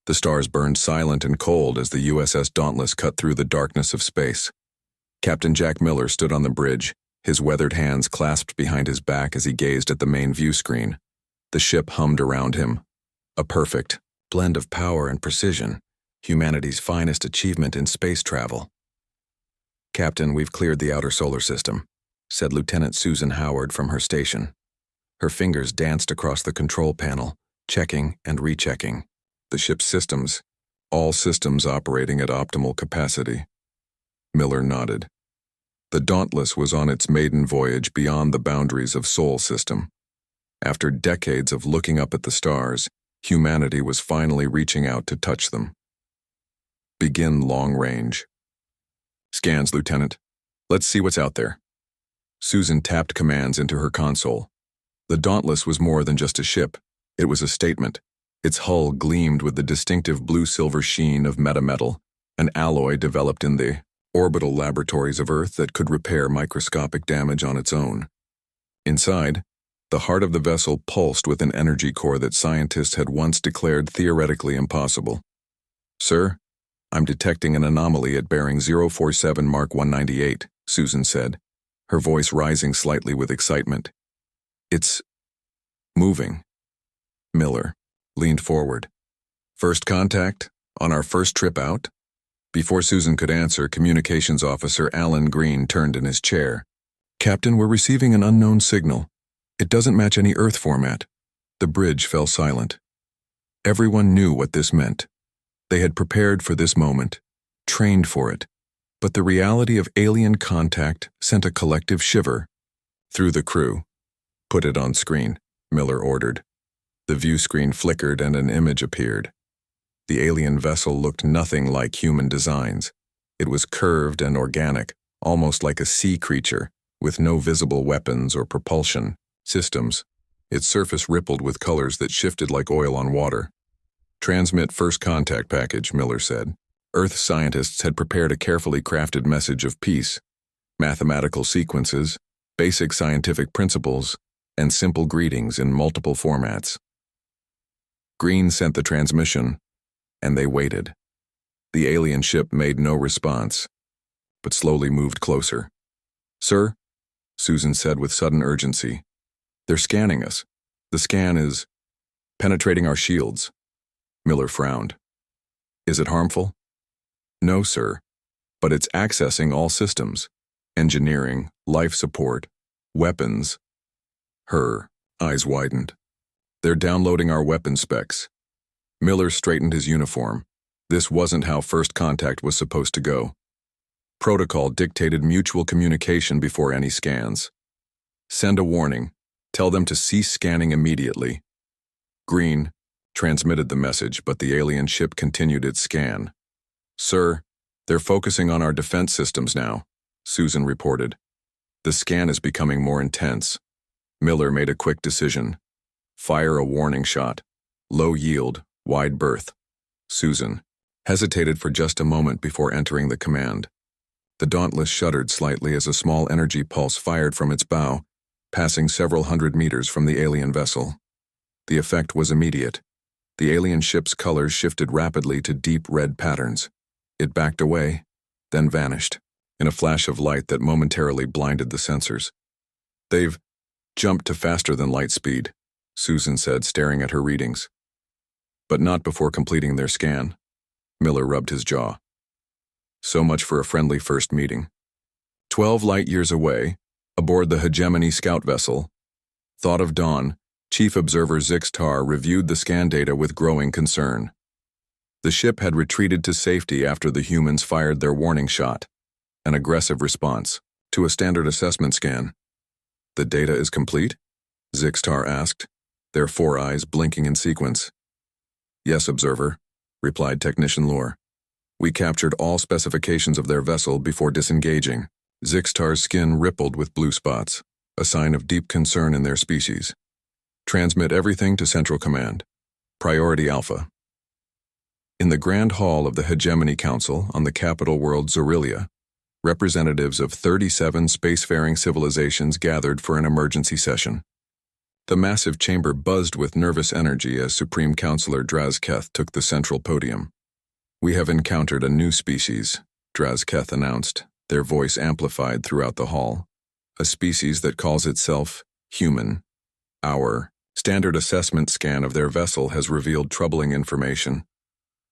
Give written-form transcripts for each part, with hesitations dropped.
The stars burned silent and cold as the USS Dauntless cut through the darkness of space. Captain Jack Miller stood on the bridge, his weathered hands clasped behind his back as he gazed at the main view screen. The ship hummed around him. A perfect blend of power and precision, humanity's finest achievement in space travel. "Captain, we've cleared the outer solar system," said Lieutenant Susan Howard from her station. Her fingers danced across the control panel, checking and rechecking. The ship's systems, all systems operating at optimal capacity. Miller nodded. The Dauntless was on its maiden voyage beyond the boundaries of Sol system. After decades of looking up at the stars, humanity was finally reaching out to touch them. Begin long range. "Scans, Lieutenant. Let's see what's out there." Susan tapped commands into her console. The Dauntless was more than just a ship. It was a statement. Its hull gleamed with the distinctive blue-silver sheen of metametal, an alloy developed in the orbital laboratories of Earth that could repair microscopic damage on its own. Inside, the heart of the vessel pulsed with an energy core that scientists had once declared theoretically impossible. "Sir, I'm detecting an anomaly at bearing 047 Mark 198, Susan said, her voice rising slightly with excitement. "It's moving." Miller leaned forward. "First contact? On our first trip out?" Before Susan could answer, Communications Officer Alan Green turned in his chair. "Captain, we're receiving an unknown signal. It doesn't match any Earth format." The bridge fell silent. Everyone knew what this meant. They had prepared for this moment, trained for it, but the reality of alien contact sent a collective shiver through the crew. "Put it on screen," Miller ordered. The view screen flickered and an image appeared. The alien vessel looked nothing like human designs. It was curved and organic, almost like a sea creature, with no visible weapons or propulsion systems. Its surface rippled with colors that shifted like oil on water. "Transmit first contact package," Miller said. Earth scientists had prepared a carefully crafted message of peace, mathematical sequences, basic scientific principles, and simple greetings in multiple formats. Green sent the transmission, and they waited. The alien ship made no response, but slowly moved closer. "Sir," Susan said with sudden urgency, "they're scanning us. The scan is penetrating our shields." Miller frowned. "Is it harmful?" "No, sir, but it's accessing all systems. Engineering, life support, weapons." Her eyes widened. "They're downloading our weapon specs." Miller straightened his uniform. This wasn't how first contact was supposed to go. Protocol dictated mutual communication before any scans. "Send a warning. Tell them to cease scanning immediately." Green transmitted the message, but the alien ship continued its scan. "Sir, they're focusing on our defense systems now," Susan reported. "The scan is becoming more intense." Miller made a quick decision. "Fire a warning shot. Low yield, wide berth." Susan hesitated for just a moment before entering the command. The Dauntless shuddered slightly as a small energy pulse fired from its bow, passing several hundred meters from the alien vessel. The effect was immediate. The alien ship's colors shifted rapidly to deep red patterns. It backed away, then vanished, in a flash of light that momentarily blinded the sensors. "They've jumped to faster than light speed," Susan said, staring at her readings. "But not before completing their scan." Miller rubbed his jaw. So much for a friendly first meeting. 12 light-years away, aboard the Hegemony scout vessel, Thought of Dawn, Chief Observer Zixtar reviewed the scan data with growing concern. The ship had retreated to safety after the humans fired their warning shot, an aggressive response to a standard assessment scan. "The data is complete?" Zixtar asked, their four eyes blinking in sequence. "Yes, Observer," replied Technician Lore. "We captured all specifications of their vessel before disengaging." Zixtar's skin rippled with blue spots, a sign of deep concern in their species. "Transmit everything to Central Command. Priority Alpha." In the Grand Hall of the Hegemony Council on the capital world Zorilia, representatives of 37 spacefaring civilizations gathered for an emergency session. The massive chamber buzzed with nervous energy as Supreme Counselor Drazketh took the central podium. "We have encountered a new species," Drazketh announced, their voice amplified throughout the hall. "A species that calls itself human. Our standard assessment scan of their vessel has revealed troubling information."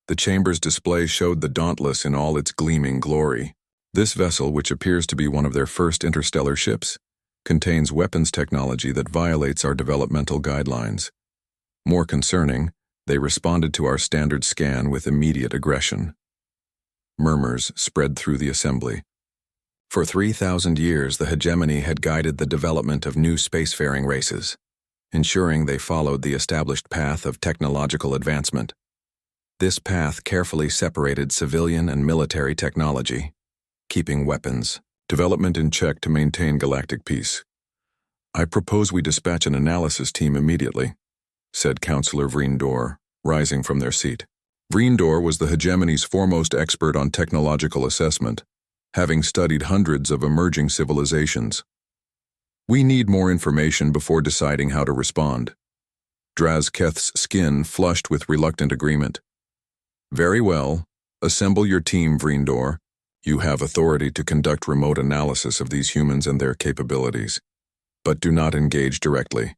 The chamber's display showed the Dauntless in all its gleaming glory. "This vessel, which appears to be one of their first interstellar ships, contains weapons technology that violates our developmental guidelines. More concerning, they responded to our standard scan with immediate aggression." Murmurs spread through the assembly. For 3,000 years, the hegemony had guided the development of new spacefaring races, ensuring they followed the established path of technological advancement. This path carefully separated civilian and military technology, keeping weapons development in check to maintain galactic peace. "I propose we dispatch an analysis team immediately," said Councillor Vreendor, rising from their seat. Vreendor was the hegemony's foremost expert on technological assessment, having studied hundreds of emerging civilizations. "We need more information before deciding how to respond." Drazketh's skin flushed with reluctant agreement. "Very well. Assemble your team, Vreendor. You have authority to conduct remote analysis of these humans and their capabilities. But do not engage directly.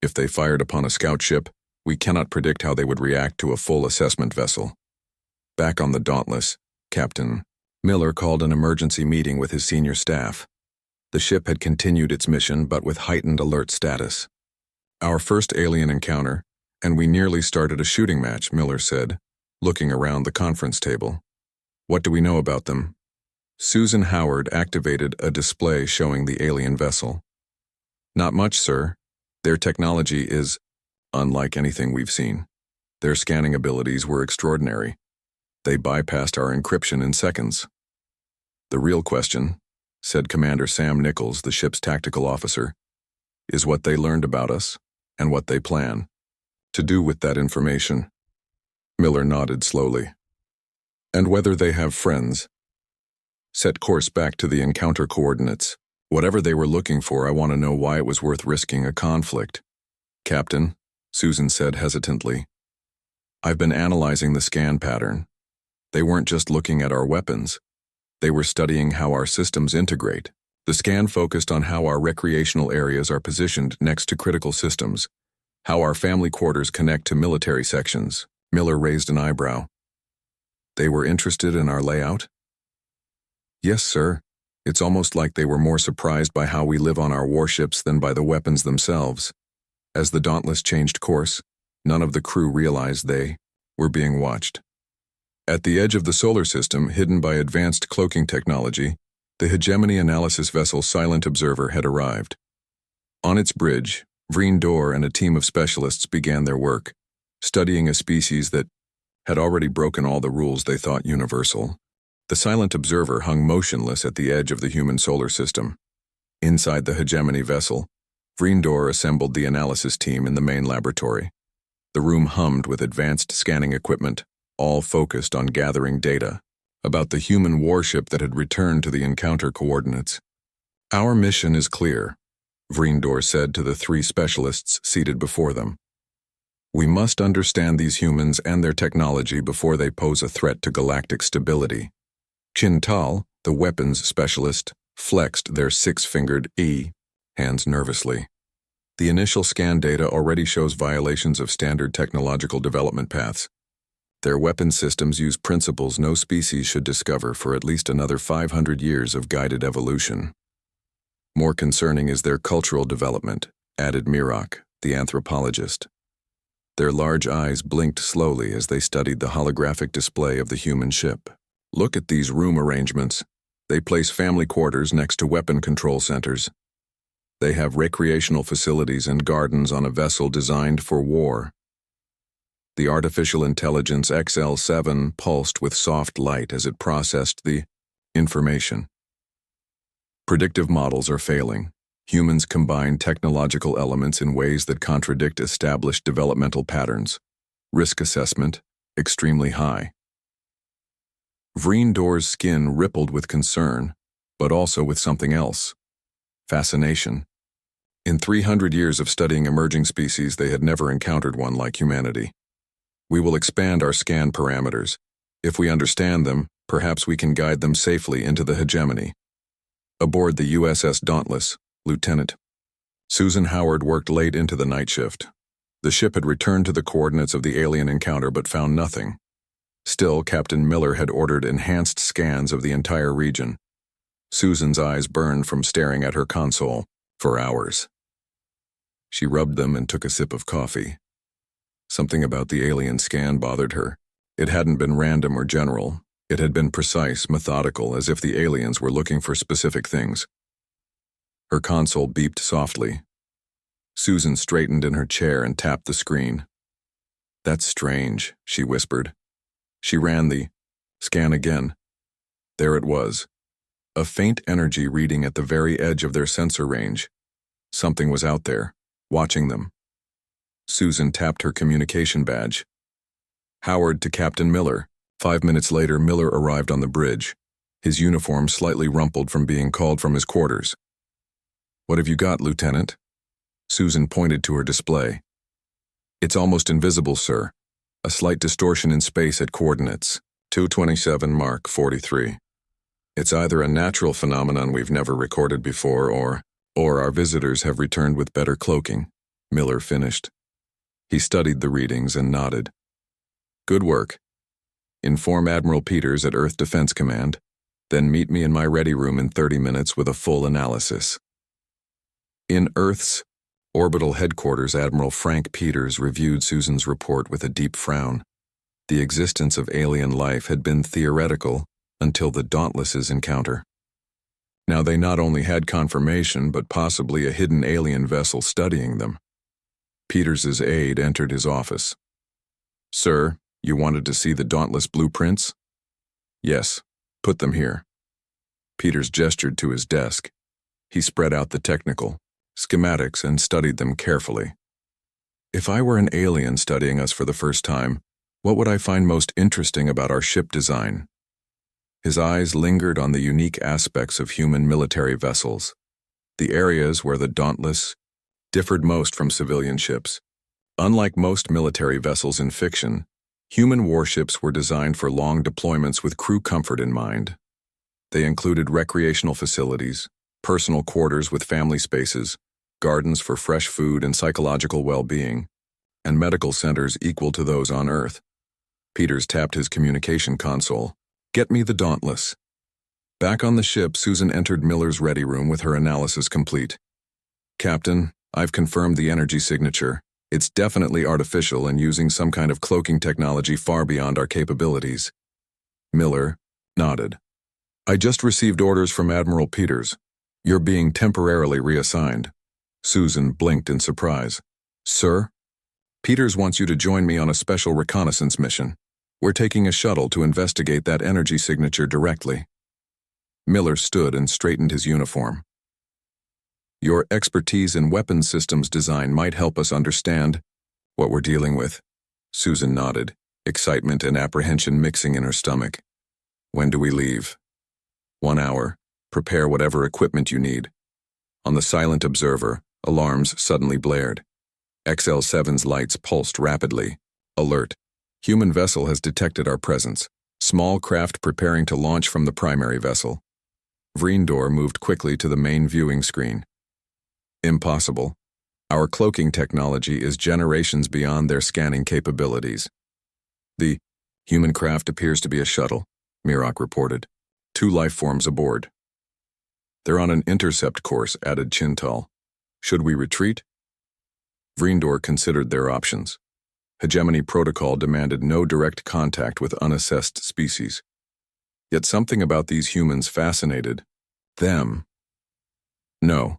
If they fired upon a scout ship, we cannot predict how they would react to a full assessment vessel." Back on the Dauntless, Captain Miller called an emergency meeting with his senior staff. The ship had continued its mission, but with heightened alert status. "Our first alien encounter, and we nearly started a shooting match," Miller said, looking around the conference table. "What do we know about them?" Susan Howard activated a display showing the alien vessel. "Not much, sir. Their technology is unlike anything we've seen. Their scanning abilities were extraordinary. They bypassed our encryption in seconds." "The real question," said Commander Sam Nichols, the ship's tactical officer, "is what they learned about us and what they plan to do with that information." Miller nodded slowly. "And whether they have friends. Set course back to the encounter coordinates. Whatever they were looking for, I want to know why it was worth risking a conflict." "Captain," Susan said hesitantly, "I've been analyzing the scan pattern. They weren't just looking at our weapons. They were studying how our systems integrate. The scan focused on how our recreational areas are positioned next to critical systems, how our family quarters connect to military sections." Miller raised an eyebrow. "They were interested in our layout?" "Yes, sir. It's almost like they were more surprised by how we live on our warships than by the weapons themselves. As the Dauntless changed course, none of the crew realized they were being watched. At the edge of the solar system, hidden by advanced cloaking technology, the hegemony analysis vessel Silent Observer had arrived. On its bridge, Vreendor and a team of specialists began their work, studying a species that had already broken all the rules they thought universal. The Silent Observer hung motionless at the edge of the human solar system. Inside the hegemony vessel, Vreendor assembled the analysis team in the main laboratory. The room hummed with advanced scanning equipment, all focused on gathering data about the human warship that had returned to the encounter coordinates. "Our mission is clear," Vreendor said to the three specialists seated before them. "We must understand these humans and their technology before they pose a threat to galactic stability." Chintal, the weapons specialist, flexed their six-fingered hands nervously. "The initial scan data already shows violations of standard technological development paths. Their weapon systems use principles no species should discover for at least another 500 years of guided evolution. More concerning is their cultural development," added Mirak, the anthropologist. Their large eyes blinked slowly as they studied the holographic display of the human ship. "Look at these room arrangements. They place family quarters next to weapon control centers. They have recreational facilities and gardens on a vessel designed for war." The artificial intelligence XL7 pulsed with soft light as it processed the information. "Predictive models are failing. Humans combine technological elements in ways that contradict established developmental patterns. Risk assessment, extremely high." Vreendor's skin rippled with concern, but also with something else: fascination. In 300 years of studying emerging species, they had never encountered one like humanity. We will expand our scan parameters. If we understand them, perhaps we can guide them safely into the hegemony. Aboard the USS Dauntless, Lieutenant. Susan Howard worked late into the night shift. The ship had returned to the coordinates of the alien encounter but found nothing. Still, Captain Miller had ordered enhanced scans of the entire region. Susan's eyes burned from staring at her console for hours. She rubbed them and took a sip of coffee. Something about the alien scan bothered her. It hadn't been random or general. It had been precise, methodical, as if the aliens were looking for specific things. Her console beeped softly. Susan straightened in her chair and tapped the screen. "That's strange," she whispered. She ran the scan again. There it was. A faint energy reading at the very edge of their sensor range. Something was out there, watching them. Susan tapped her communication badge. Howard to Captain Miller. 5 minutes later, Miller arrived on the bridge, his uniform slightly rumpled from being called from his quarters. "What have you got, Lieutenant?" Susan pointed to her display. "It's almost invisible, sir. A slight distortion in space at coordinates, 227 Mark 43. It's either a natural phenomenon we've never recorded before, or our visitors have returned with better cloaking," Miller finished. He studied the readings and nodded. "Good work. Inform Admiral Peters at Earth Defense Command, then meet me in my ready room in 30 minutes with a full analysis." In Earth's orbital headquarters, Admiral Frank Peters reviewed Susan's report with a deep frown. The existence of alien life had been theoretical until the Dauntless's encounter. Now they not only had confirmation, but possibly a hidden alien vessel studying them. Peters's aide entered his office. "Sir, you wanted to see the Dauntless blueprints?" "Yes, put them here." Peters gestured to his desk. He spread out the technical schematics and studied them carefully. "If I were an alien studying us for the first time, what would I find most interesting about our ship design?" His eyes lingered on the unique aspects of human military vessels, the areas where the Dauntless differed most from civilian ships. Unlike most military vessels in fiction, human warships were designed for long deployments with crew comfort in mind. They included recreational facilities, personal quarters with family spaces, gardens for fresh food and psychological well-being, and medical centers equal to those on Earth. Peters tapped his communication console. "Get me the Dauntless." Back on the ship, Susan entered Miller's ready room with her analysis complete. "Captain, I've confirmed the energy signature. It's definitely artificial and using some kind of cloaking technology far beyond our capabilities." Miller nodded. "I just received orders from Admiral Peters. You're being temporarily reassigned." Susan blinked in surprise. "Sir?" "Peters wants you to join me on a special reconnaissance mission. We're taking a shuttle to investigate that energy signature directly." Miller stood and straightened his uniform. "Your expertise in weapons systems design might help us understand what we're dealing with." Susan nodded, excitement and apprehension mixing in her stomach. "When do we leave?" 1 hour. Prepare whatever equipment you need." On the silent observer, alarms suddenly blared. XL7's lights pulsed rapidly. "Alert. Human vessel has detected our presence. Small craft preparing to launch from the primary vessel." Vreendor moved quickly to the main viewing screen. "Impossible. Our cloaking technology is generations beyond their scanning capabilities." "The human craft appears to be a shuttle," Mirok reported. 2 life forms aboard." "They're on an intercept course," added Chintal. "Should we retreat?" Vreendor considered their options. Hegemony protocol demanded no direct contact with unassessed species. Yet something about these humans fascinated them. "No.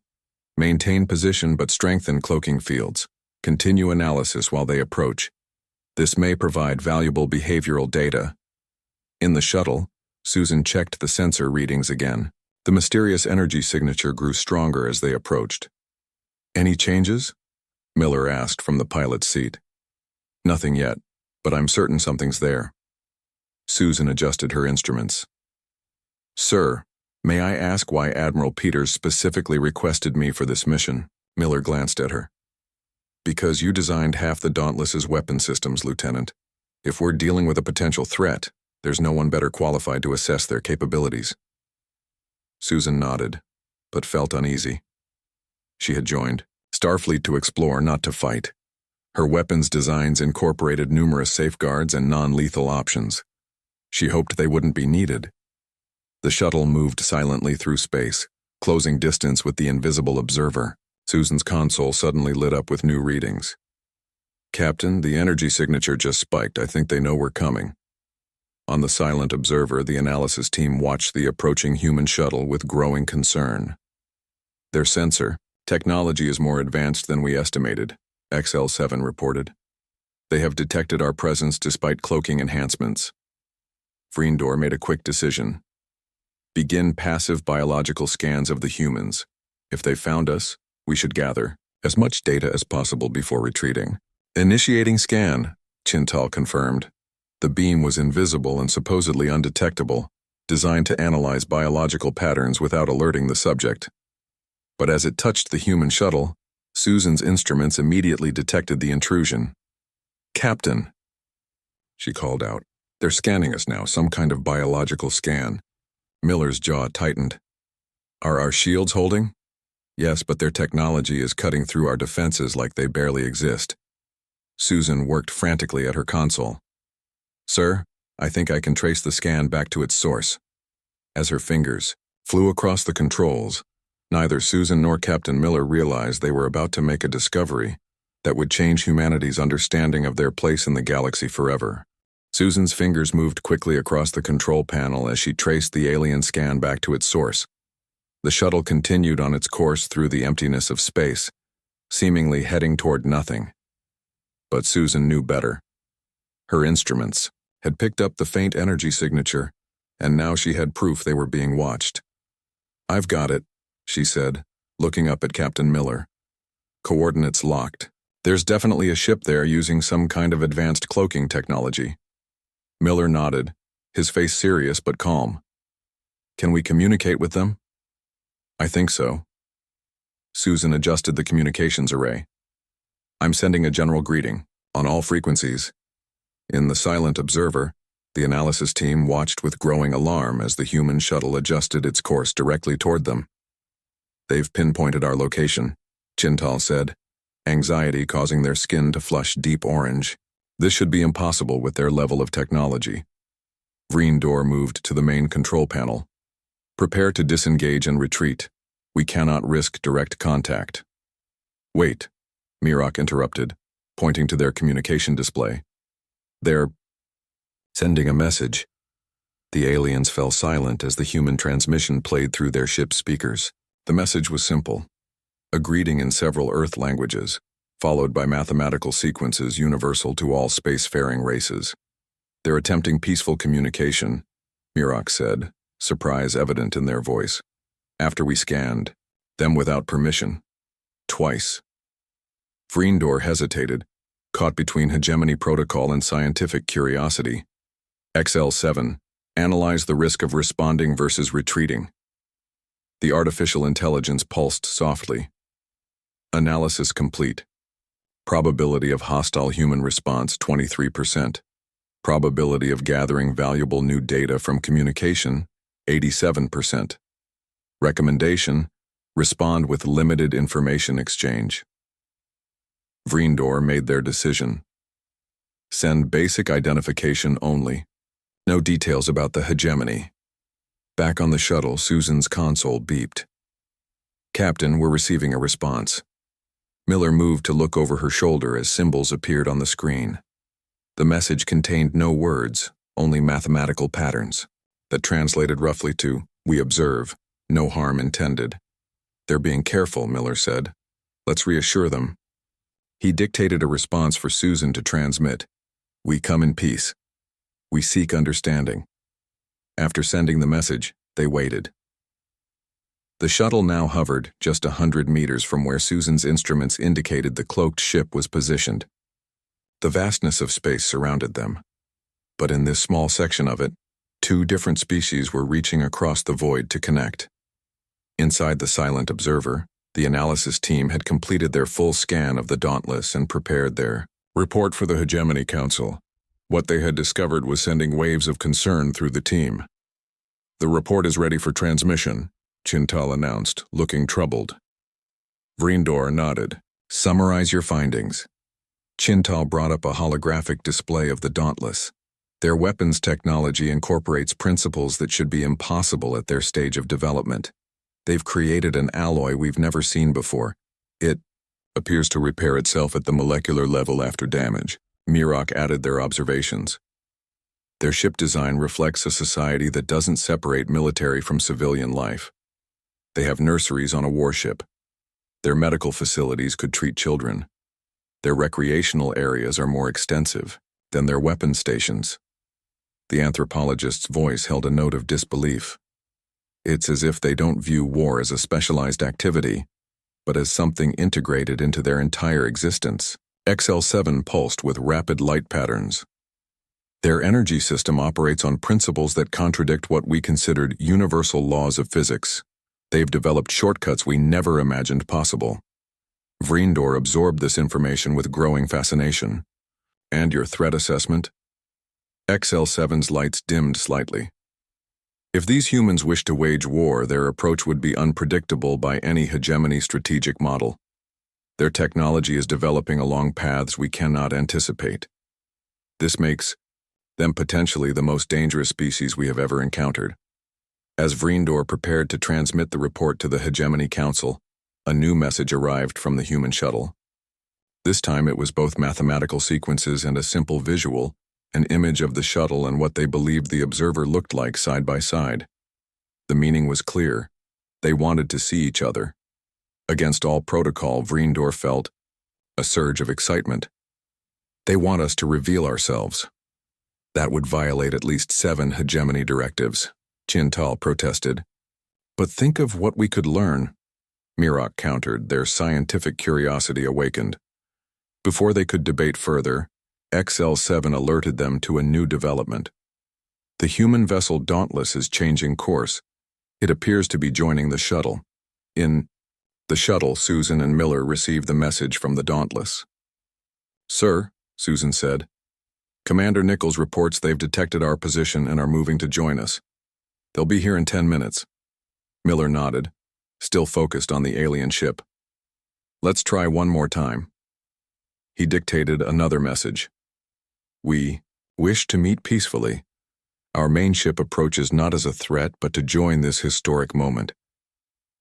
Maintain position but strengthen cloaking fields. Continue analysis while they approach. This may provide valuable behavioral data." In the shuttle, Susan checked the sensor readings again. The mysterious energy signature grew stronger as they approached. "Any changes?" Miller asked from the pilot's seat. "Nothing yet, but I'm certain something's there." Susan adjusted her instruments. "Sir, may I ask why Admiral Peters specifically requested me for this mission?" Miller glanced at her. Because you designed half the Dauntless's weapon systems, Lieutenant. If we're dealing with a potential threat, there's no one better qualified to assess their capabilities. Susan nodded, but felt uneasy. She had joined Starfleet to explore, not to fight. Her weapons designs incorporated numerous safeguards and non-lethal options. She hoped they wouldn't be needed. The shuttle moved silently through space, closing distance with the invisible observer. Susan's console suddenly lit up with new readings. Captain, the energy signature just spiked. I think they know we're coming. On the silent observer, the analysis team watched the approaching human shuttle with growing concern. Their sensor technology is more advanced than we estimated, XL7 reported. They have detected our presence despite cloaking enhancements. Vriendor made a quick decision. Begin passive biological scans of the humans. If they found us, we should gather as much data as possible before retreating. Initiating scan, Chintal confirmed. The beam was invisible and supposedly undetectable, designed to analyze biological patterns without alerting the subject. But as it touched the human shuttle, Susan's instruments immediately detected the intrusion. Captain, she called out. They're scanning us now, some kind of biological scan. Miller's jaw tightened. Are our shields holding? Yes, but their technology is cutting through our defenses like they barely exist. Susan worked frantically at her console. Sir, I think I can trace the scan back to its source. As her fingers flew across the controls, neither Susan nor Captain Miller realized they were about to make a discovery that would change humanity's understanding of their place in the galaxy forever. Susan's fingers moved quickly across the control panel as she traced the alien scan back to its source. The shuttle continued on its course through the emptiness of space, seemingly heading toward nothing. But Susan knew better. Her instruments had picked up the faint energy signature, and now she had proof they were being watched. I've got it, she said, looking up at Captain Miller. Coordinates locked. There's definitely a ship there using some kind of advanced cloaking technology. Miller nodded, his face serious but calm. Can we communicate with them? I think so. Susan adjusted the communications array. I'm sending a general greeting, on all frequencies. In the silent observer, the analysis team watched with growing alarm as the human shuttle adjusted its course directly toward them. They've pinpointed our location, Chintal said, anxiety causing their skin to flush deep orange. This should be impossible with their level of technology. Vriendor moved to the main control panel. Prepare to disengage and retreat. We cannot risk direct contact. Wait, Mirok interrupted, pointing to their communication display. They're sending a message. The aliens fell silent as the human transmission played through their ship's speakers. The message was simple. A greeting in several Earth languages, followed by mathematical sequences universal to all spacefaring races. They're attempting peaceful communication, Mirok said, surprise evident in their voice. After we scanned them without permission. Twice. Vriendor hesitated, caught between hegemony protocol and scientific curiosity. XL7, analyze the risk of responding versus retreating. The artificial intelligence pulsed softly. Analysis complete. Probability of hostile human response 23%. Probability of gathering valuable new data from communication 87%. Recommendation: respond with limited information exchange. Vriendor made their decision. Send basic identification only. No details about the hegemony. Back on the shuttle, Susan's console beeped. Captain, we're receiving a response. Miller moved to look over her shoulder as symbols appeared on the screen. The message contained no words, only mathematical patterns, that translated roughly to, we observe, no harm intended. They're being careful, Miller said. Let's reassure them. He dictated a response for Susan to transmit. We come in peace. We seek understanding. After sending the message, they waited. The shuttle now hovered just 100 meters from where Susan's instruments indicated the cloaked ship was positioned. The vastness of space surrounded them. But in this small section of it, two different species were reaching across the void to connect. Inside the silent observer, The analysis team had completed their full scan of the Dauntless and prepared their report for the Hegemony Council. What they had discovered was sending waves of concern through the team. "The report is ready for transmission," Chintal announced, looking troubled. Vriendor nodded. "Summarize your findings." Chintal brought up a holographic display of the Dauntless. Their weapons technology incorporates principles that should be impossible at their stage of development. They've created an alloy we've never seen before. It appears to repair itself at the molecular level after damage. Mirok added their observations. Their ship design reflects a society that doesn't separate military from civilian life. They have nurseries on a warship. Their medical facilities could treat children. Their recreational areas are more extensive than their weapon stations. The anthropologist's voice held a note of disbelief. It's as if they don't view war as a specialized activity, but as something integrated into their entire existence. XL7 pulsed with rapid light patterns. Their energy system operates on principles that contradict what we considered universal laws of physics. They've developed shortcuts we never imagined possible. Vriendor absorbed this information with growing fascination. "And your threat assessment?" XL7's lights dimmed slightly. "If these humans wish to wage war, their approach would be unpredictable by any hegemony strategic model. Their technology is developing along paths we cannot anticipate. This makes them potentially the most dangerous species we have ever encountered." As Vriendor prepared to transmit the report to the Hegemony Council, a new message arrived from the human shuttle. This time it was both mathematical sequences and a simple visual, an image of the shuttle and what they believed the observer looked like side by side. The meaning was clear. They wanted to see each other. Against all protocol, Vriendor felt a surge of excitement. "They want us to reveal ourselves." "That would violate at least 7 hegemony directives," Chintal protested. "But think of what we could learn," Mirok countered, their scientific curiosity awakened. Before they could debate further, XL7 alerted them to a new development. The human vessel Dauntless is changing course. It appears to be joining the shuttle. In the shuttle, Susan and Miller received the message from the Dauntless. "Sir," Susan said, "Commander Nichols reports they've detected our position and are moving to join us. They'll be here in 10 minutes. Miller nodded, still focused on the alien ship. "Let's try one more time." He dictated another message. "We wish to meet peacefully. Our main ship approaches not as a threat but to join this historic moment.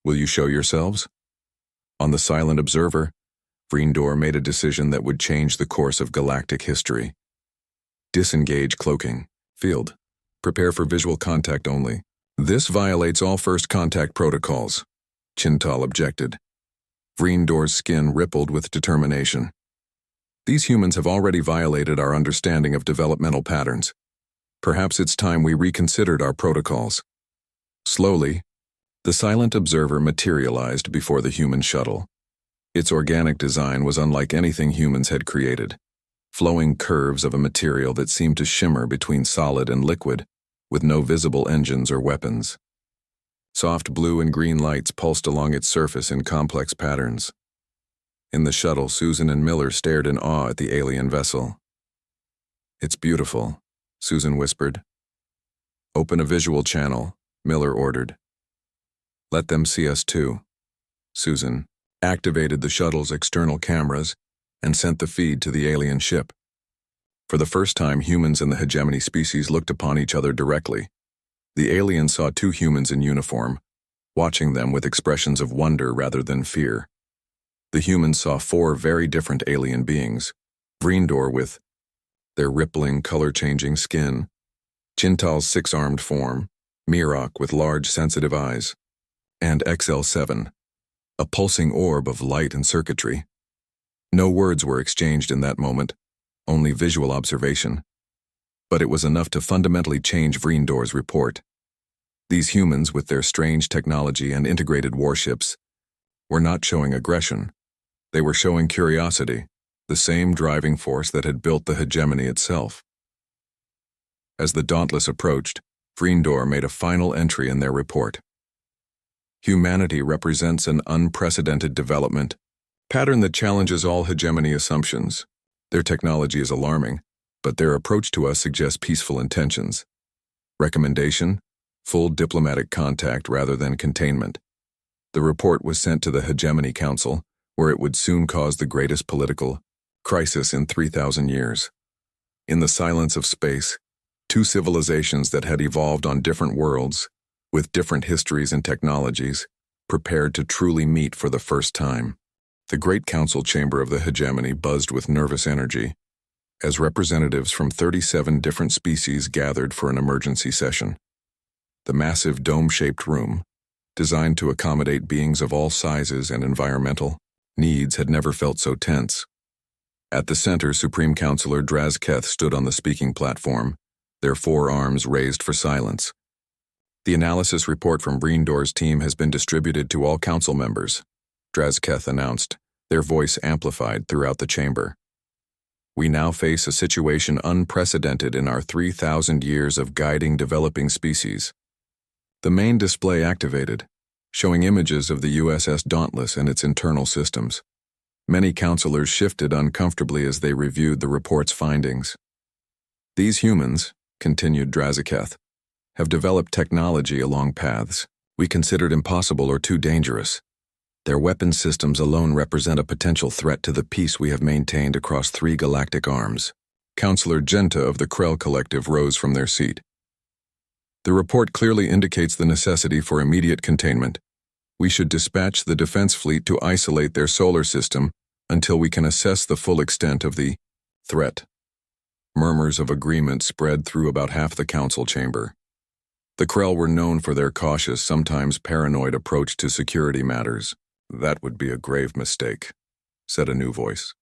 Will you show yourselves?" On the silent observer, Vriendor made a decision that would change the course of galactic history. "Disengage cloaking. Field. Prepare for visual contact only." "This violates all first contact protocols," Chintal objected. Vriendor's skin rippled with determination. "These humans have already violated our understanding of developmental patterns. Perhaps it's time we reconsidered our protocols." Slowly, the silent observer materialized before the human shuttle. Its organic design was unlike anything humans had created. Flowing curves of a material that seemed to shimmer between solid and liquid, with no visible engines or weapons. Soft blue and green lights pulsed along its surface in complex patterns. In the shuttle, Susan and Miller stared in awe at the alien vessel. "It's beautiful," Susan whispered. "Open a visual channel," Miller ordered. "Let them see us too." Susan activated the shuttle's external cameras and sent the feed to the alien ship. For the first time, humans and the hegemony species looked upon each other directly. The alien saw 2 humans in uniform, watching them with expressions of wonder rather than fear. The humans saw 4 very different alien beings, Vriendor with their rippling, color-changing skin, Chintal's 6-armed form, Mirok with large, sensitive eyes, and XL7, a pulsing orb of light and circuitry. No words were exchanged in that moment, only visual observation. But it was enough to fundamentally change Vriendor's report. These humans, with their strange technology and integrated warships, were not showing aggression. They were showing curiosity, the same driving force that had built the hegemony itself. As the Dauntless approached, Vriendor made a final entry in their report. Humanity represents an unprecedented development, pattern that challenges all hegemony assumptions. Their technology is alarming, but their approach to us suggests peaceful intentions. Recommendation: full diplomatic contact rather than containment. The report was sent to the Hegemony Council, where it would soon cause the greatest political crisis in 3,000 years. In the silence of space, two civilizations that had evolved on different worlds, with different histories and technologies, prepared to truly meet for the first time. The great council chamber of the hegemony buzzed with nervous energy, as representatives from 37 different species gathered for an emergency session. The massive dome-shaped room, designed to accommodate beings of all sizes and environmental needs, had never felt so tense. At the center, Supreme Counselor Drazketh stood on the speaking platform, their four arms raised for silence. The analysis report from Vreendor's team has been distributed to all council members, Drazketh announced, their voice amplified throughout the chamber. We now face a situation unprecedented in our 3,000 years of guiding developing species. The main display activated, showing images of the USS Dauntless and its internal systems. Many counselors shifted uncomfortably as they reviewed the report's findings. These humans, continued Drazketh, have developed technology along paths we considered impossible or too dangerous. Their weapon systems alone represent a potential threat to the peace we have maintained across 3 galactic arms. Counselor Genta of the Krell Collective rose from their seat. The report clearly indicates the necessity for immediate containment. We should dispatch the defense fleet to isolate their solar system until we can assess the full extent of the threat. Murmurs of agreement spread through about half the council chamber. The Krell were known for their cautious, sometimes paranoid approach to security matters. That would be a grave mistake, said a new voice.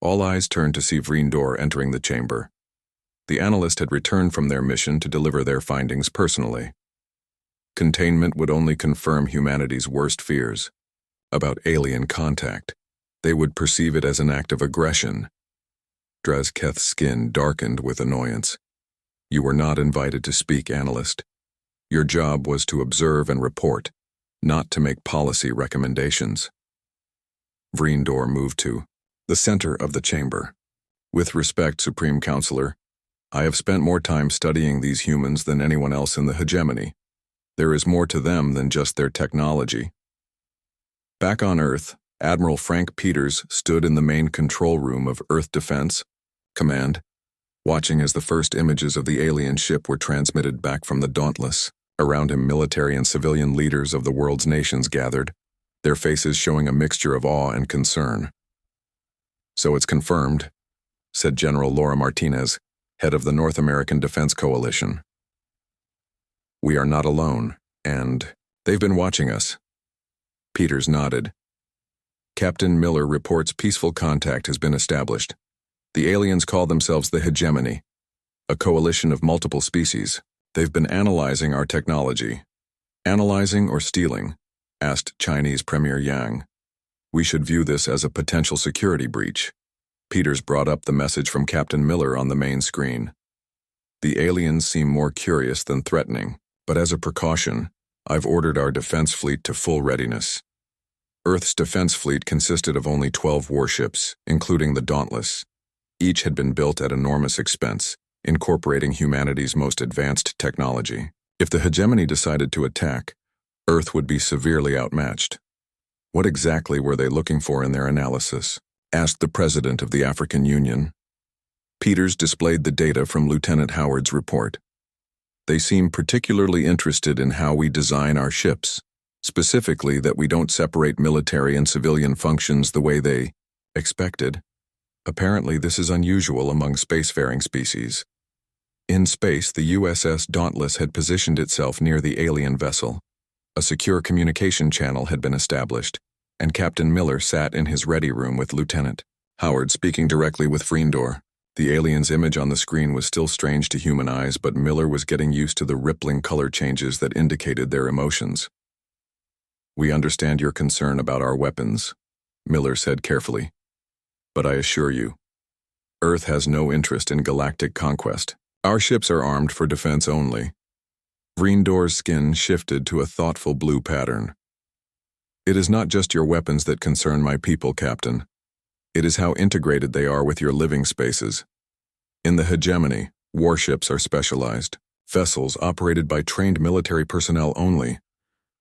All eyes turned to see Vreendor entering the chamber. The analyst had returned from their mission to deliver their findings personally. Containment would only confirm humanity's worst fears about alien contact. They would perceive it as an act of aggression. Drazketh's skin darkened with annoyance. You were not invited to speak, analyst. Your job was to observe and report, not to make policy recommendations. Vreendor moved to the center of the chamber. With respect, Supreme Counselor, I have spent more time studying these humans than anyone else in the hegemony. There is more to them than just their technology. Back on Earth, Admiral Frank Peters stood in the main control room of Earth Defense Command, watching as the first images of the alien ship were transmitted back from the Dauntless. Around him, military and civilian leaders of the world's nations gathered, their faces showing a mixture of awe and concern. So it's confirmed, said General Laura Martinez, head of the North American Defense Coalition. We are not alone, and they've been watching us. Peters nodded. Captain Miller reports peaceful contact has been established. The aliens call themselves the Hegemony, a coalition of multiple species. They've been analyzing our technology. Analyzing or stealing? Asked Chinese Premier Yang. We should view this as a potential security breach. Peters brought up the message from Captain Miller on the main screen. The aliens seem more curious than threatening, but as a precaution, I've ordered our defense fleet to full readiness. Earth's defense fleet consisted of only 12 warships, including the Dauntless. Each had been built at enormous expense, incorporating humanity's most advanced technology. If the hegemony decided to attack, Earth would be severely outmatched. What exactly were they looking for in their analysis? Asked the president of the African Union. Peters displayed the data from Lieutenant Howard's report. They seem particularly interested in how we design our ships, specifically that we don't separate military and civilian functions the way they expected. Apparently, this is unusual among spacefaring species. In space, the USS Dauntless had positioned itself near the alien vessel. A secure communication channel had been established, and Captain Miller sat in his ready room with Lieutenant Howard speaking directly with Vreendor. The alien's image on the screen was still strange to human eyes, but Miller was getting used to the rippling color changes that indicated their emotions. We understand your concern about our weapons, Miller said carefully. But I assure you, Earth has no interest in galactic conquest. Our ships are armed for defense only. Vreendor's skin shifted to a thoughtful blue pattern. It is not just your weapons that concern my people, Captain. It is how integrated they are with your living spaces. In the hegemony, warships are specialized, vessels operated by trained military personnel only.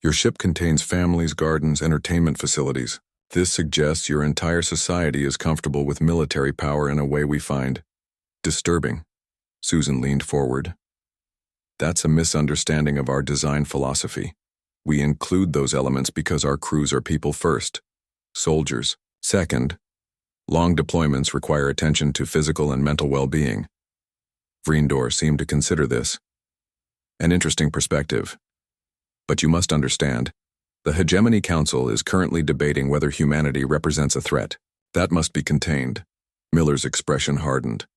Your ship contains families, gardens, entertainment facilities. This suggests your entire society is comfortable with military power in a way we find disturbing. Susan leaned forward. That's a misunderstanding of our design philosophy. We include those elements because our crews are people first, soldiers second. Long deployments require attention to physical and mental well-being. Vreendor seemed to consider this. An interesting perspective. But you must understand, the Hegemony Council is currently debating whether humanity represents a threat. That must be contained. Miller's expression hardened.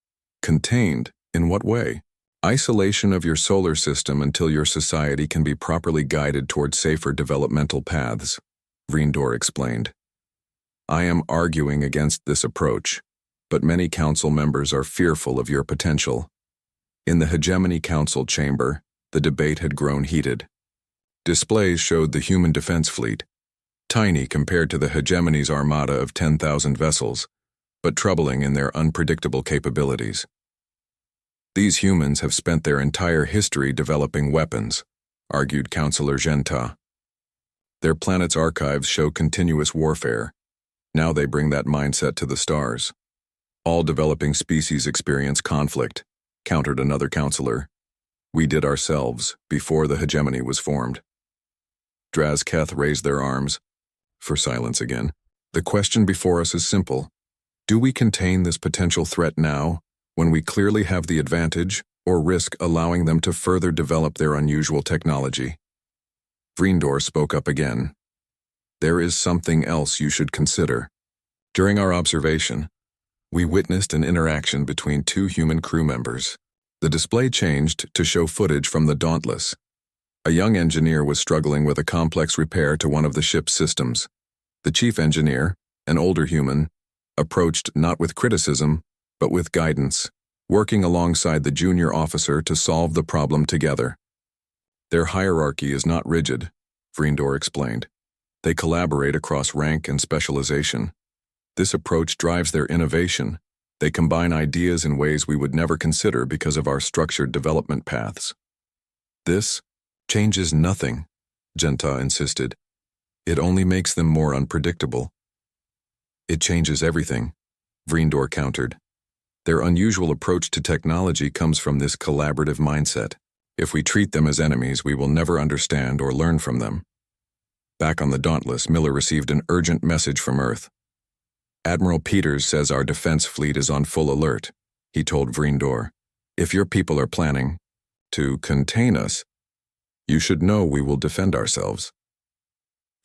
Contained? In what way? Isolation of your solar system until your society can be properly guided toward safer developmental paths, Vreendor explained. I am arguing against this approach, but many council members are fearful of your potential. In the Hegemony Council chamber, the debate had grown heated. Displays showed the human defense fleet, tiny compared to the Hegemony's armada of 10,000 vessels, but troubling in their unpredictable capabilities. These humans have spent their entire history developing weapons, argued Councillor Genta. Their planet's archives show continuous warfare. Now they bring that mindset to the stars. All developing species experience conflict, countered another councillor. We did ourselves, before the hegemony was formed. Drazketh raised their arms. For silence again. The question before us is simple. Do we contain this potential threat now, when we clearly have the advantage, or risk allowing them to further develop their unusual technology? Vreendor spoke up again. There is something else you should consider. During our observation, we witnessed an interaction between two human crew members. The display changed to show footage from the Dauntless. A young engineer was struggling with a complex repair to one of the ship's systems. The chief engineer, an older human, approached not with criticism, but with guidance, working alongside the junior officer to solve the problem together. Their hierarchy is not rigid, Vreendor explained. They collaborate across rank and specialization. This approach drives their innovation. They combine ideas in ways we would never consider because of our structured development paths. This changes nothing, Genta insisted. It only makes them more unpredictable. It changes everything, Vreendor countered. Their unusual approach to technology comes from this collaborative mindset. If we treat them as enemies, we will never understand or learn from them. Back on the Dauntless, Miller received an urgent message from Earth. Admiral Peters says our defense fleet is on full alert, he told Vreendor. If your people are planning to contain us, you should know we will defend ourselves.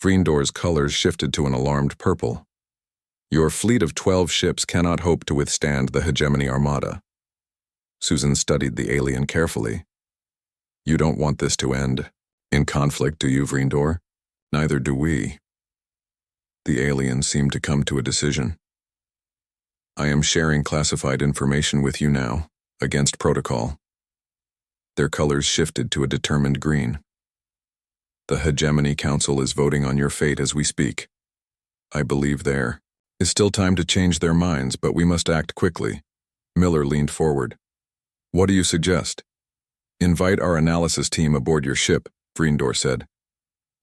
Vreendor's colors shifted to an alarmed purple. Your fleet of 12 ships cannot hope to withstand the Hegemony Armada. Susan studied the alien carefully. You don't want this to end in conflict, do you, Vreendor? Neither do we. The alien seemed to come to a decision. I am sharing classified information with you now, against protocol. Their colors shifted to a determined green. The Hegemony Council is voting on your fate as we speak. I believe there is still time to change their minds, but we must act quickly. Miller leaned forward. What do you suggest? Invite our analysis team aboard your ship, Vreendor said.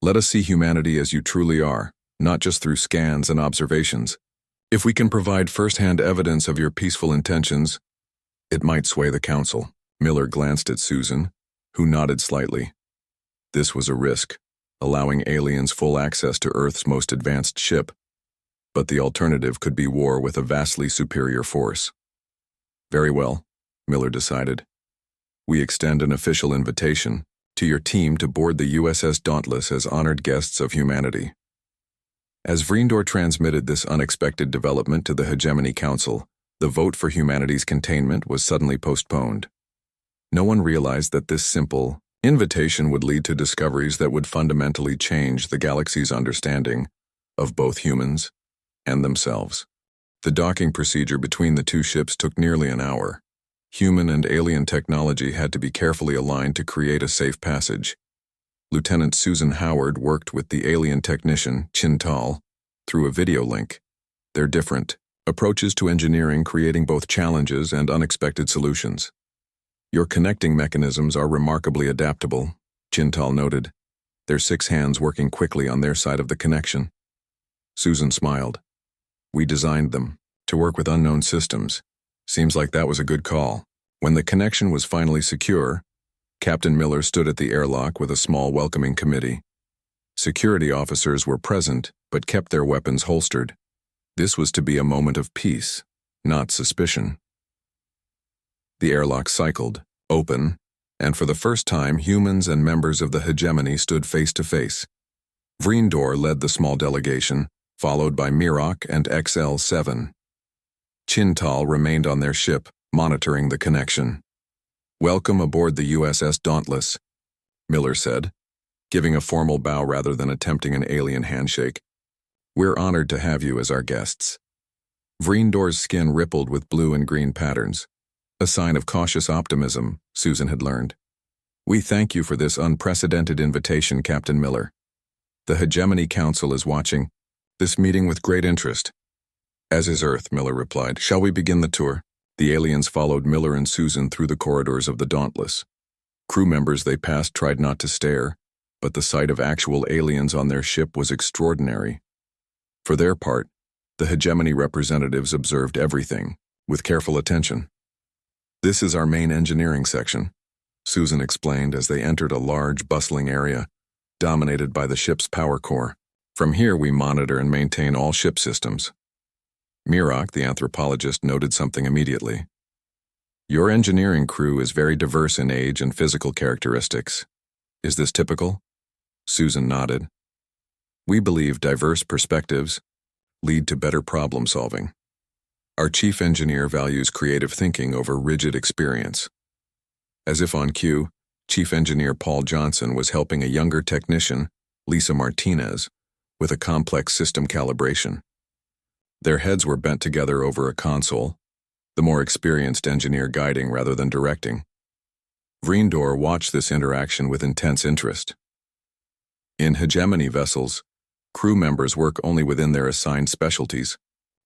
Let us see humanity as you truly are, not just through scans and observations. If we can provide first-hand evidence of your peaceful intentions, it might sway the council. Miller glanced at Susan, who nodded slightly. This was a risk, allowing aliens full access to Earth's most advanced ship. But the alternative could be war with a vastly superior force. Very well, Miller decided. We extend an official invitation to your team to board the USS Dauntless as honored guests of humanity. As Vreendor transmitted this unexpected development to the Hegemony Council, the vote for humanity's containment was suddenly postponed. No one realized that this simple invitation would lead to discoveries that would fundamentally change the galaxy's understanding of both humans and themselves. The docking procedure between the two ships took nearly an hour. Human and alien technology had to be carefully aligned to create a safe passage. Lieutenant Susan Howard worked with the alien technician, Chintal, through a video link. They're different approaches to engineering, creating both challenges and unexpected solutions. Your connecting mechanisms are remarkably adaptable, Chintal noted, their 6 hands working quickly on their side of the connection. Susan smiled. We designed them to work with unknown systems. Seems like that was a good call. When the connection was finally secure, Captain Miller stood at the airlock with a small welcoming committee. Security officers were present, but kept their weapons holstered. This was to be a moment of peace, not suspicion. The airlock cycled, open, and for the first time humans and members of the hegemony stood face to face. Vreendor led the small delegation, followed by Mirok and XL7. Chintal remained on their ship, monitoring the connection. Welcome aboard the USS Dauntless, Miller said, giving a formal bow rather than attempting an alien handshake. We're honored to have you as our guests. Vreendor's skin rippled with blue and green patterns, a sign of cautious optimism, Susan had learned. We thank you for this unprecedented invitation, Captain Miller. The Hegemony Council is watching this meeting with great interest. As is Earth, Miller replied. Shall we begin the tour? The aliens followed Miller and Susan through the corridors of the Dauntless. Crew members they passed tried not to stare, but the sight of actual aliens on their ship was extraordinary. For their part, the Hegemony representatives observed everything, with careful attention. This is our main engineering section, Susan explained as they entered a large, bustling area, dominated by the ship's power core. From here we monitor and maintain all ship systems. Mirok, the anthropologist, noted something immediately. Your engineering crew is very diverse in age and physical characteristics. Is this typical? Susan nodded. We believe diverse perspectives lead to better problem solving. Our chief engineer values creative thinking over rigid experience. As if on cue, Chief Engineer Paul Johnson was helping a younger technician, Lisa Martinez, with a complex system calibration. Their heads were bent together over a console, the more experienced engineer guiding rather than directing. Vreendor watched this interaction with intense interest. In hegemony vessels, crew members work only within their assigned specialties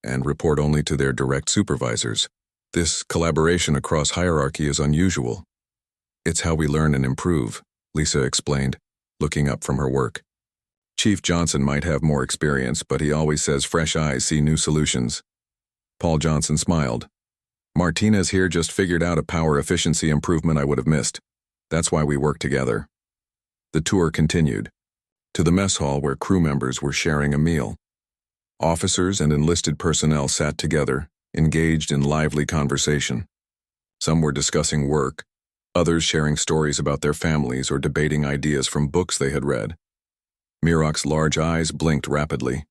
and report only to their direct supervisors. This collaboration across hierarchy is unusual. It's how we learn and improve, Lisa explained, looking up from her work. Chief Johnson might have more experience, but he always says fresh eyes see new solutions. Paul Johnson smiled. Martinez here just figured out a power efficiency improvement I would have missed. That's why we work together. The tour continued to the mess hall where crew members were sharing a meal. Officers and enlisted personnel sat together, engaged in lively conversation. Some were discussing work, others sharing stories about their families or debating ideas from books they had read. Mirok's large eyes blinked rapidly.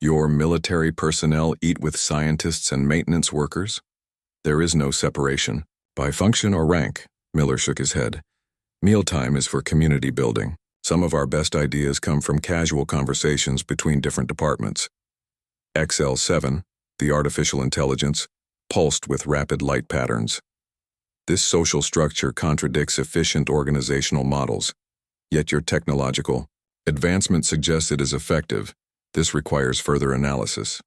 Your military personnel eat with scientists and maintenance workers? There is no separation. By function or rank, Miller shook his head. Mealtime is for community building. Some of our best ideas come from casual conversations between different departments. XL7, the artificial intelligence, pulsed with rapid light patterns. This social structure contradicts efficient organizational models, yet your technological advancement suggests it is effective. This requires further analysis.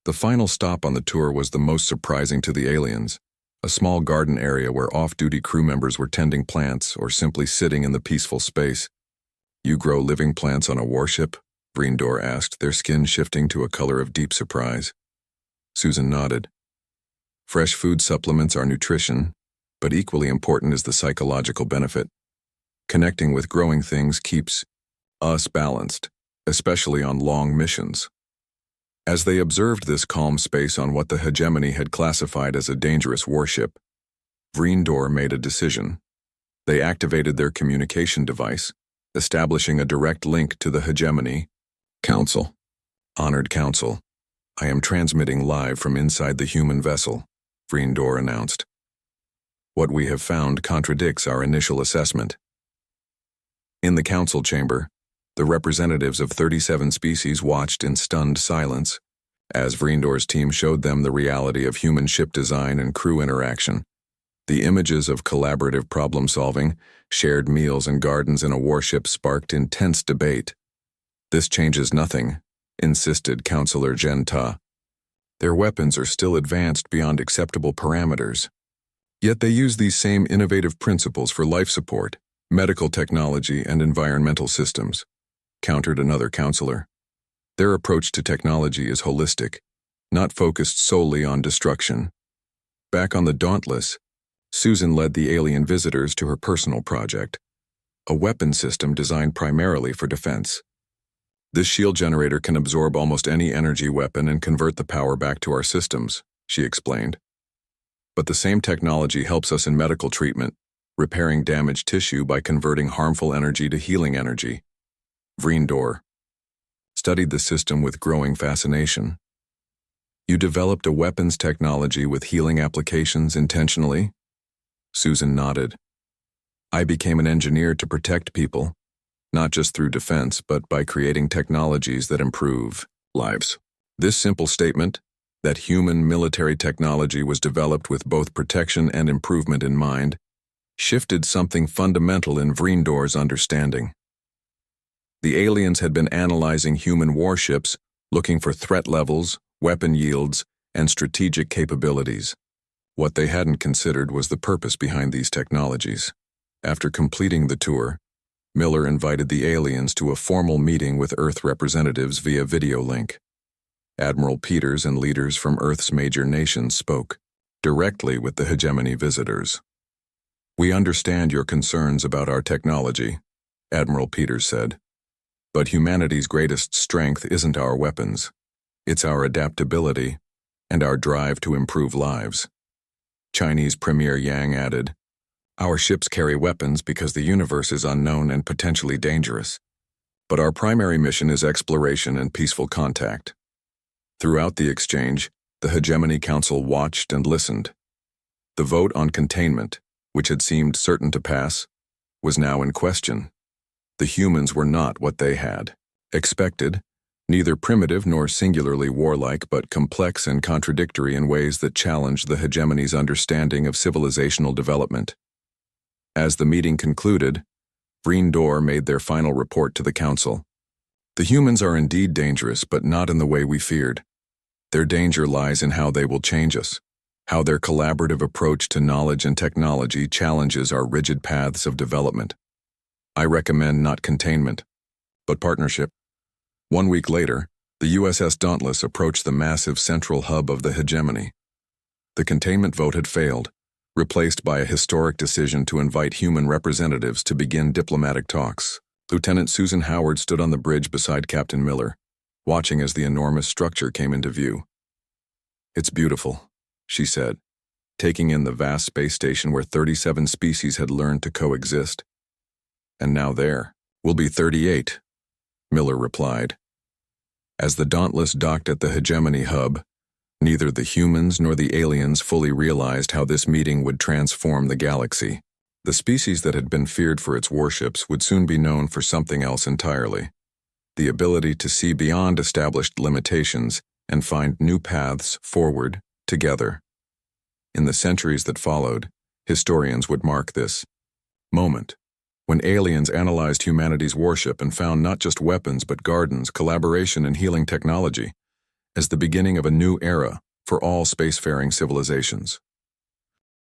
The final stop on the tour was the most surprising to the aliens, a small garden area where off-duty crew members were tending plants or simply sitting in the peaceful space. You grow living plants on a warship? Vreendor asked, their skin shifting to a color of deep surprise. Susan nodded. Fresh food supplements are nutrition, but equally important is the psychological benefit. Connecting with growing things keeps us balanced, especially on long missions. As they observed this calm space on what the hegemony had classified as a dangerous warship, Vreendor made a decision. They activated their communication device, establishing a direct link to the hegemony. Council. Honored Council, I am transmitting live from inside the human vessel, Vreendor announced. What we have found contradicts our initial assessment. In the council chamber, the representatives of 37 species watched in stunned silence as Vreendor's team showed them the reality of human ship design and crew interaction. The images of collaborative problem-solving, shared meals and gardens in a warship sparked intense debate. "This changes nothing," insisted Counselor Jen Ta. "Their weapons are still advanced beyond acceptable parameters. Yet they use these same innovative principles for life support, medical technology, and environmental systems," countered another counselor. "Their approach to technology is holistic, not focused solely on destruction." Back on the Dauntless, Susan led the alien visitors to her personal project, a weapon system designed primarily for defense. "This shield generator can absorb almost any energy weapon and convert the power back to our systems," she explained. "But the same technology helps us in medical treatment, repairing damaged tissue by converting harmful energy to healing energy." Vreendor studied the system with growing fascination. "You developed a weapons technology with healing applications intentionally?" Susan nodded. "I became an engineer to protect people, not just through defense, but by creating technologies that improve lives." This simple statement, that human military technology was developed with both protection and improvement in mind, shifted something fundamental in Vreendor's understanding. The aliens had been analyzing human warships, looking for threat levels, weapon yields, and strategic capabilities. What they hadn't considered was the purpose behind these technologies. After completing the tour, Miller invited the aliens to a formal meeting with Earth representatives via video link. Admiral Peters and leaders from Earth's major nations spoke directly with the hegemony visitors. "We understand your concerns about our technology," Admiral Peters said. "But humanity's greatest strength isn't our weapons. It's our adaptability and our drive to improve lives." Chinese Premier Yang added, "Our ships carry weapons because the universe is unknown and potentially dangerous. But our primary mission is exploration and peaceful contact." Throughout the exchange, the Hegemony Council watched and listened. The vote on containment, which had seemed certain to pass, was now in question. The humans were not what they had expected, neither primitive nor singularly warlike, but complex and contradictory in ways that challenged the hegemony's understanding of civilizational development. As the meeting concluded, Vreendor made their final report to the council. "The humans are indeed dangerous, but not in the way we feared. Their danger lies in how they will change us, how their collaborative approach to knowledge and technology challenges our rigid paths of development. I recommend not containment, but partnership." 1 week later, the USS Dauntless approached the massive central hub of the hegemony. The containment vote had failed, replaced by a historic decision to invite human representatives to begin diplomatic talks. Lieutenant Susan Howard stood on the bridge beside Captain Miller, watching as the enormous structure came into view. "It's beautiful," she said, taking in the vast space station where 37 species had learned to coexist. "And now there will be 38, Miller replied. As the Dauntless docked at the hegemony hub, neither the humans nor the aliens fully realized how this meeting would transform the galaxy. The species that had been feared for its warships would soon be known for something else entirely: the ability to see beyond established limitations and find new paths forward together. In the centuries that followed, historians would mark this moment when aliens analyzed humanity's warship and found not just weapons but gardens, collaboration, and healing technology as the beginning of a new era for all spacefaring civilizations.